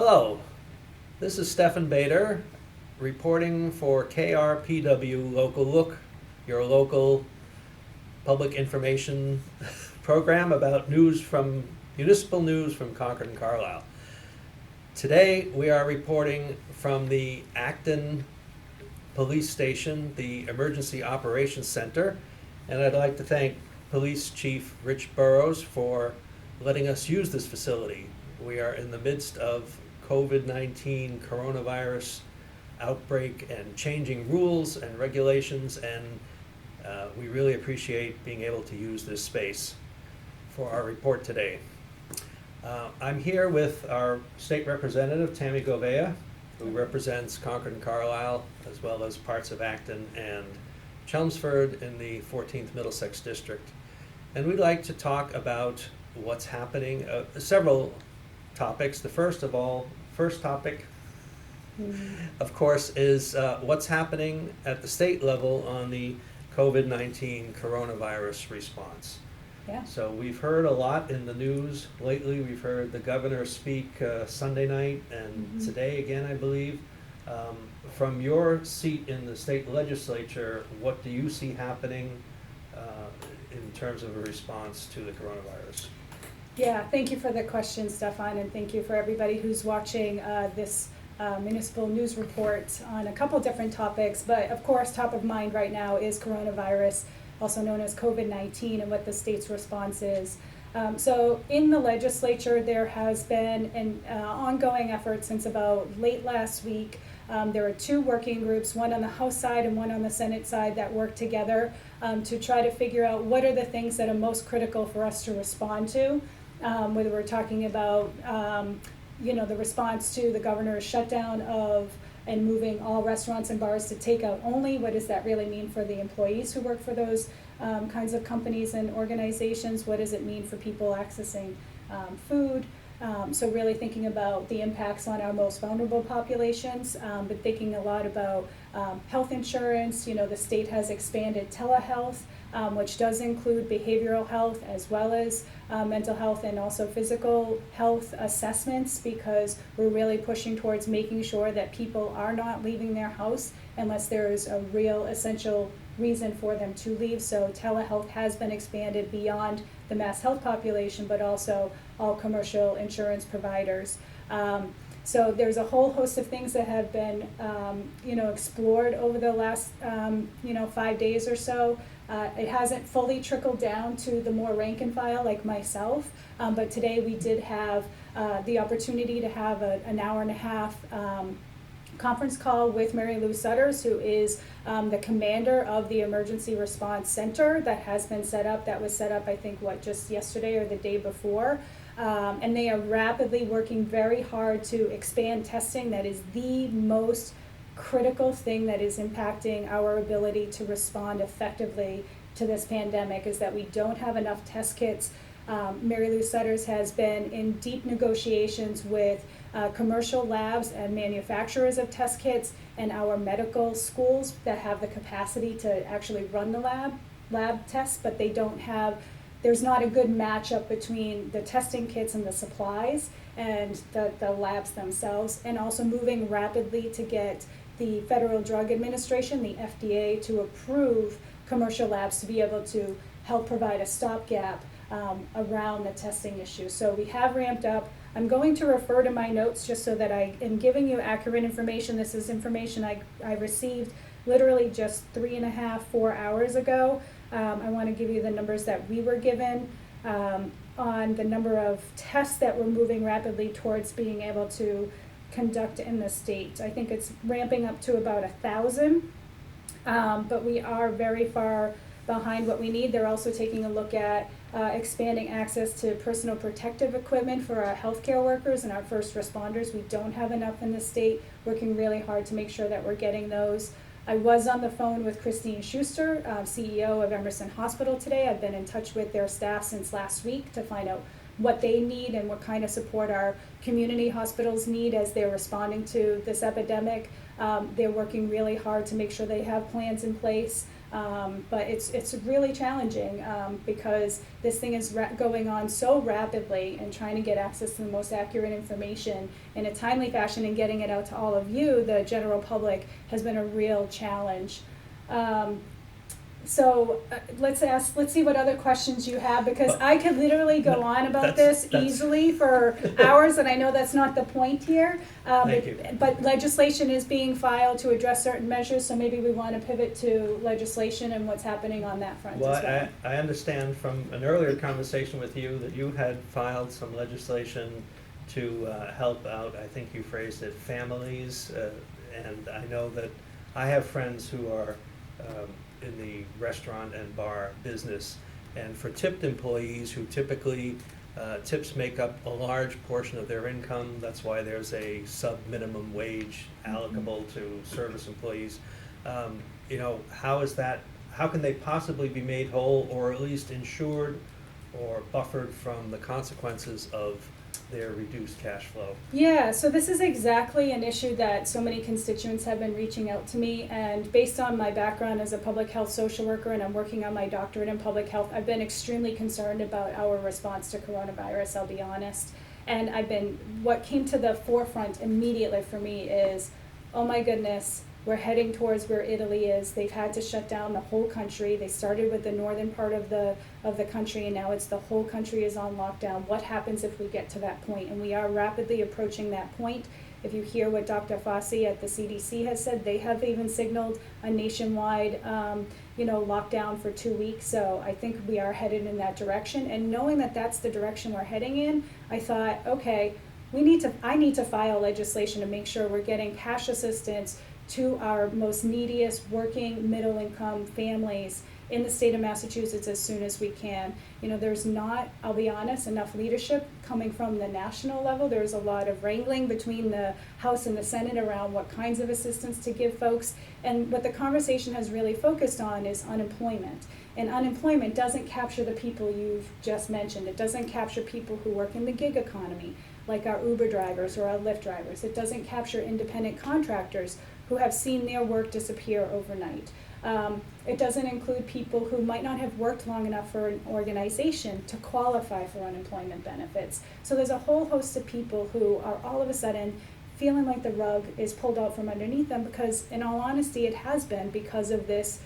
Hello, this is Stefan Bader reporting for KRPW Local Look, your local public information program about municipal news from Concord and Carlisle. Today we are reporting from the Acton Police Station, the Emergency Operations Center, and I'd like to thank Police Chief Rich Burrows for letting us use this facility. We are in the midst of COVID-19 coronavirus outbreak and changing rules and regulations, and we really appreciate being able to use this space for our report today. I'm here with our State Representative Tami Gouveia, who represents Concord and Carlisle, as well as parts of Acton and Chelmsford in the 14th Middlesex District. And we'd like to talk about what's happening, several topics. The first topic, of course, is what's happening at the state level on the COVID-19 coronavirus response. Yeah. So we've heard a lot in the news lately. We've heard the governor speak Sunday night and today again, I believe. From your seat in the state legislature, what do you see happening in terms of a response to the coronavirus? Yeah, thank you for the question, Stefan, and thank you for everybody who's watching this municipal news report on a couple different topics. But of course, top of mind right now is coronavirus, also known as COVID-19, and what the state's response is. So in the legislature, there has been an ongoing effort since about late last week. There are two working groups, one on the House side and one on the Senate side, that work together to try to figure out what are the things that are most critical for us to respond to. Whether we're talking about the response to the governor's shutdown of and moving all restaurants and bars to takeout only. What does that really mean for the employees who work for those kinds of companies and organizations? What does it mean for people accessing food? So really thinking about the impacts on our most vulnerable populations, but thinking a lot about health insurance. The state has expanded telehealth, which does include behavioral health as well as mental health and also physical health assessments, because we're really pushing towards making sure that people are not leaving their house unless there is a real essential reason for them to leave. So telehealth has been expanded beyond the mass health population, but also all commercial insurance providers. So there's a whole host of things that have been explored over the last 5 days or so. It hasn't fully trickled down to the more rank and file like myself, but today we did have the opportunity to have an hour and a half conference call with Mary Lou Sutters, who is the commander of the Emergency Response Center that has been set up. That was set up, I think, just yesterday or the day before. And they are rapidly working very hard to expand testing. That is the most critical thing that is impacting our ability to respond effectively to this pandemic, is that we don't have enough test kits. Mary Lou Sutters has been in deep negotiations with commercial labs and manufacturers of test kits and our medical schools that have the capacity to actually run the lab tests, but there's not a good matchup between the testing kits and the supplies and the labs themselves, and also moving rapidly to get the Federal Drug Administration, the FDA, to approve commercial labs to be able to help provide a stopgap around the testing issue. So we have ramped up. I'm going to refer to my notes just so that I am giving you accurate information. This is information I received literally just 4 hours ago. I want to give you the numbers that we were given on the number of tests that we're moving rapidly towards being able to conduct in the state. I think it's ramping up to about 1,000, but we are very far behind what we need. They're also taking a look at expanding access to personal protective equipment for our healthcare workers and our first responders. We don't have enough in the state, working really hard to make sure that we're getting those. I was on the phone with Christine Schuster, CEO of Emerson Hospital today. I've been in touch with their staff since last week to find out what they need and what kind of support our community hospitals need as they're responding to this epidemic. They're working really hard to make sure they have plans in place But it's really challenging because this thing is going on so rapidly, and trying to get access to the most accurate information in a timely fashion and getting it out to all of you, the general public, has been a real challenge. So let's see what other questions you have, because I could literally go on about this easily for hours, and I know that's not the point here. Thank you. But legislation is being filed to address certain measures, so maybe we want to pivot to legislation and what's happening on that front Well, as well. I understand from an earlier conversation with you that you had filed some legislation to help out, I think you phrased it, families, and I know that I have friends who are in the restaurant and bar business, and for tipped employees who typically, tips make up a large portion of their income. That's why there's a sub-minimum wage allocable to service employees. You know, how can they possibly be made whole, or at least insured or buffered from the consequences of their reduced cash flow? Yeah, so this is exactly an issue that so many constituents have been reaching out to me, and based on my background as a public health social worker, and I'm working on my doctorate in public health, I've been extremely concerned about our response to coronavirus, I'll be honest. And what came to the forefront immediately for me is, oh my goodness, we're heading towards where Italy is. They've had to shut down the whole country. They started with the northern part of the country, and now it's the whole country is on lockdown. What happens if we get to that point? And we are rapidly approaching that point. If you hear what Dr. Fauci at the CDC has said, they have even signaled a nationwide lockdown for 2 weeks. So I think we are headed in that direction. And knowing that that's the direction we're heading in, I thought, okay, I need to file legislation to make sure we're getting cash assistance to our most neediest working middle-income families in the state of Massachusetts as soon as we can. You know, there's not, I'll be honest, enough leadership coming from the national level. There's a lot of wrangling between the House and the Senate around what kinds of assistance to give folks. And what the conversation has really focused on is unemployment. And unemployment doesn't capture the people you've just mentioned. It doesn't capture people who work in the gig economy, like our Uber drivers or our Lyft drivers. It doesn't capture independent contractors who have seen their work disappear overnight. It doesn't include people who might not have worked long enough for an organization to qualify for unemployment benefits. So there's a whole host of people who are all of a sudden feeling like the rug is pulled out from underneath them, because in all honesty, it has been because of this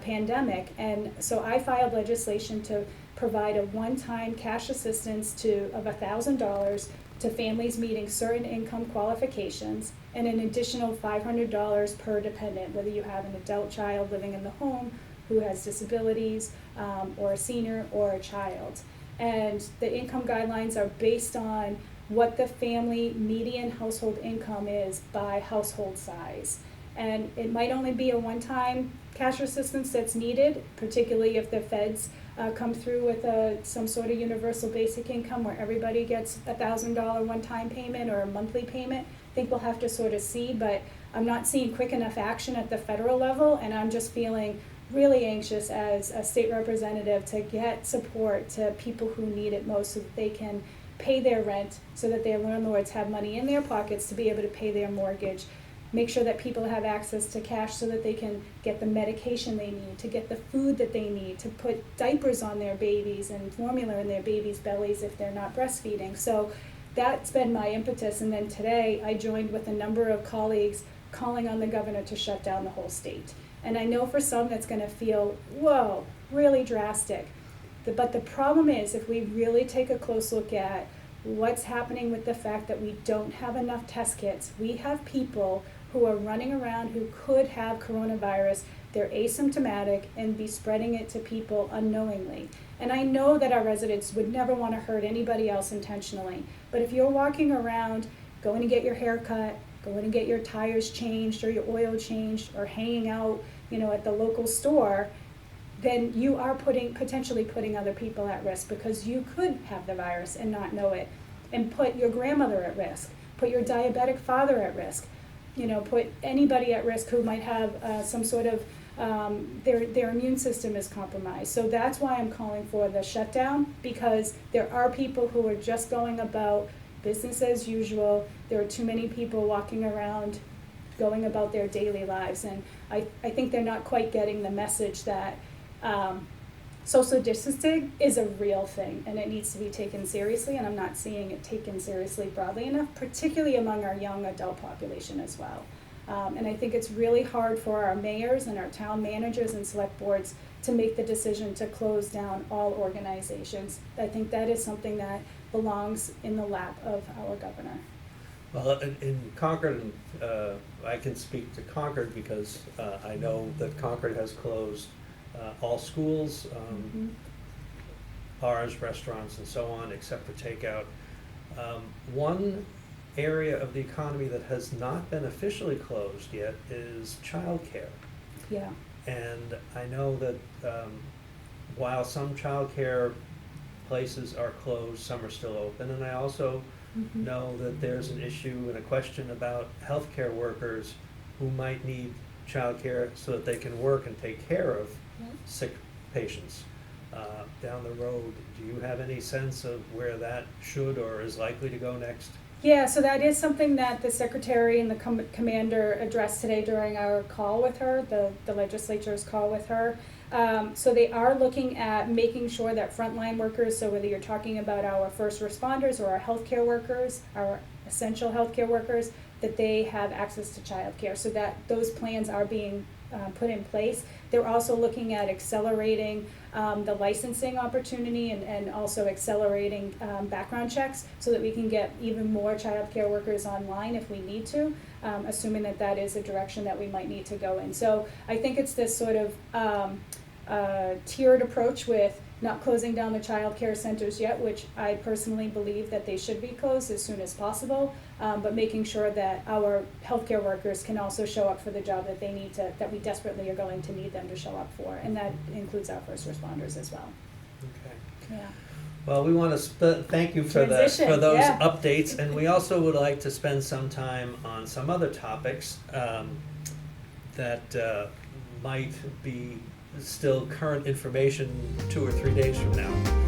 pandemic. And so I filed legislation to provide a one-time cash assistance of $1,000 to families meeting certain income qualifications, and an additional $500 per dependent, whether you have an adult child living in the home who has disabilities, or a senior or a child. And the income guidelines are based on what the family median household income is by household size. And it might only be a one-time cash assistance that's needed, particularly if the feds come through with some sort of universal basic income where everybody gets $1,000 one-time payment or a monthly payment. I think we'll have to sort of see, but I'm not seeing quick enough action at the federal level, and I'm just feeling really anxious as a state representative to get support to people who need it most, so that they can pay their rent, so that their landlords have money in their pockets to be able to pay their mortgage. Make sure that people have access to cash so that they can get the medication they need, to get the food that they need, to put diapers on their babies and formula in their babies' bellies if they're not breastfeeding. So that's been my impetus. And then today I joined with a number of colleagues calling on the governor to shut down the whole state. And I know for some that's going to feel, whoa, really drastic. But the problem is, if we really take a close look at what's happening with the fact that we don't have enough test kits, we have people who are running around who could have coronavirus. They're asymptomatic and be spreading it to people unknowingly. And I know that our residents would never want to hurt anybody else intentionally. But if you're walking around, going to get your hair cut, going to get your tires changed or your oil changed, or hanging out, at the local store, then you are potentially putting other people at risk, because you could have the virus and not know it, and put your grandmother at risk, put your diabetic father at risk, put anybody at risk who might have some sort of, their immune system is compromised. So that's why I'm calling for the shutdown, because there are people who are just going about business as usual. There are too many people walking around going about their daily lives. And I think they're not quite getting the message that social distancing is a real thing and it needs to be taken seriously, and I'm not seeing it taken seriously broadly enough, particularly among our young adult population as well. And I think it's really hard for our mayors and our town managers and select boards to make the decision to close down all organizations. I think that is something that belongs in the lap of our governor. Well, in Concord, I can speak to Concord because I know that Concord has closed all schools, bars, restaurants, and so on, except for takeout. One area of the economy that has not been officially closed yet is childcare. Yeah. And I know that while some childcare places are closed, some are still open, and I also know that there's an issue and a question about healthcare workers who might need childcare so that they can work and take care of sick patients down the road. Do you have any sense of where that should or is likely to go next? Yeah, so that is something that the secretary and the commander addressed today during our call with her, the legislature's call with her. So they are looking at making sure that frontline workers, so whether you're talking about our first responders or our healthcare workers, our essential healthcare workers, that they have access to childcare, so that those plans are being put in place. They're also looking at accelerating the licensing opportunity and also accelerating background checks so that we can get even more childcare workers online if we need to, assuming that that is a direction that we might need to go in. So I think it's this sort of tiered approach with not closing down the child care centers yet, which I personally believe that they should be closed as soon as possible, but making sure that our healthcare workers can also show up for the job that they need to, that we desperately are going to need them to show up for, and that includes our first responders as well. Okay. Yeah. Well, we want to thank you for those updates, and we also would like to spend some time on some other topics that might be still current information 2 or 3 days from now.